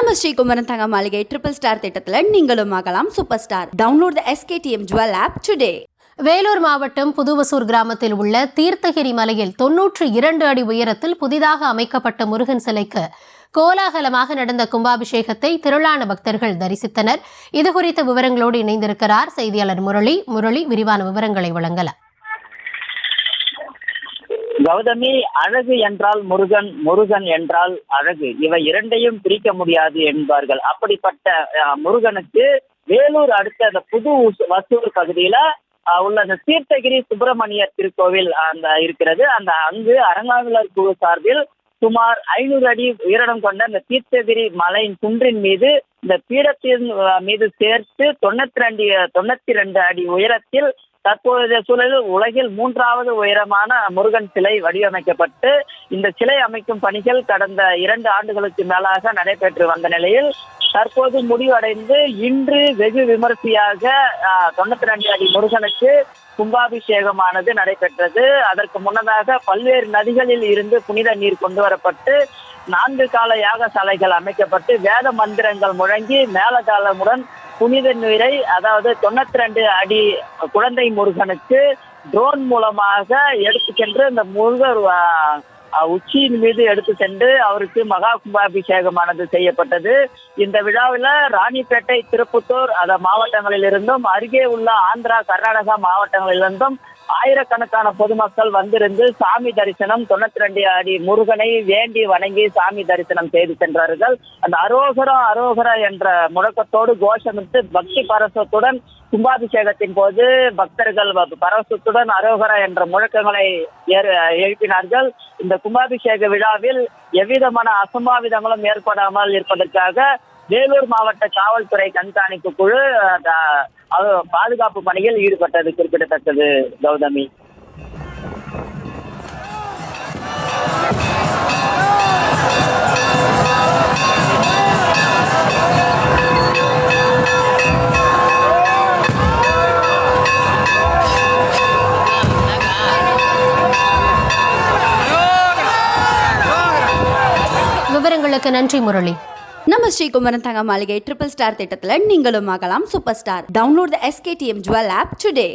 நம்ம ஸ்ரீகுமரன் தங்க மாளிகை ட்ரிபிள் ஸ்டார் திட்டத்தில் நீங்களும் ஆகலாம் super star. Download the SKTM Jewel app today. Vellore மாவட்டம் புதுவசூர் கிராமத்தில் உள்ள தீர்த்தகிரி மலையில் 92 அடி உயரத்தில் புதிதாக அமைக்கப்பட்ட முருகன் சிலைக்கு கோலாகலமாக நடந்த கும்பாபிஷேகத்தை திரளான பக்தர்கள் தரிசித்தனர். இதுகுறித்த விவரங்களோடு இணைந்திருக்கிறார் செய்தியாளர் முரளி. விரிவான விவரங்களை வழங்கலாம். கௌதமி, அழகு என்றால் முருகன், முருகன் என்றால் அழகு, இவை இரண்டையும் பிரிக்க முடியாது என்பார்கள். அப்படிப்பட்ட முருகனுக்கு வேலூர் அடுத்த அந்த புது வசூர் பகுதியில உள்ள அந்த தீர்த்தகிரி சுப்பிரமணியர் திருக்கோவில் இருக்கிறது. அங்கு அறங்காவலர் குழு சார்பில் சுமார் 500 அடி உயரம் கொண்ட அந்த தீர்த்தகிரி மலையின் குன்றின் மீது இந்த பீடத்தின் மீது சேர்த்து 92 அடி உயரத்தில் தற்போதைய சூழலில் உலகில் 3வது உயரமான முருகன் சிலை வடிவமைக்கப்பட்டு இந்த சிலை அமைக்கும் பணிகள் கடந்த 2 ஆண்டுகளுக்கு மேலாக நடைபெற்று வந்த நிலையில் தற்போது முடிவடைந்து இன்று வெகு விமர்சையாக 92 அடி முருகனுக்கு கும்பாபிஷேகமானது நடைபெற்றது. அதற்கு முன்னதாக பல்வேறு நதிகளில் இருந்து புனித நீர் கொண்டு வரப்பட்டு 4 கால யாகசாலைகள் அமைக்கப்பட்டு வேத மந்திரங்கள் முழங்கி மேலதாளமுடன் புனித நீரை, அதாவது 92 அடி குழந்தை முருகனுக்கு ட்ரோன் மூலமாக எடுத்து சென்று இந்த முருகர் உச்சியின் மீது எடுத்து சென்று அவருக்கு மகா கும்பாபிஷேகமானது செய்யப்பட்டது. இந்த விழாவில் ராணிப்பேட்டை, திருப்பத்தூர் மாவட்டங்களில் இருந்தும் அருகே உள்ள ஆந்திரா, கர்நாடகா மாவட்டங்களிலிருந்தும் ஆயிரக்கணக்கான பொதுமக்கள் வந்திருந்து சாமி தரிசனம் 92 அடி முருகனை வேண்டி வணங்கி சாமி தரிசனம் செய்து சென்றார்கள். அந்த அரோகரா என்ற முழக்கத்தோடு கோஷமிட்டு பக்தி பரவசத்துடன் கும்பாபிஷேகத்தின் போது பக்தர்கள் பரவசத்துடன் அரோகரா என்ற முழக்கங்களை எழுப்பினார்கள். இந்த கும்பாபிஷேக விழாவில் எவ்விதமான அசம்பாவிதங்களும் ஏற்படாமல் இருப்பதற்காக வேலூர் மாவட்ட காவல்துறை கண்காணிப்பு குழு பாதுகாப்பு பணியில் ஈடுபட்டது குறிப்பிடத்தக்கது. கௌதமி, விவரங்களுக்கு நன்றி முரளி. நம்ம ஸ்ரீகுமரன் தங்க மாளிகை ட்ரிபிள் ஸ்டார் திட்டத்தில் நீங்களும் ஆகலாம் super star. Download the SKTM Jewel app today.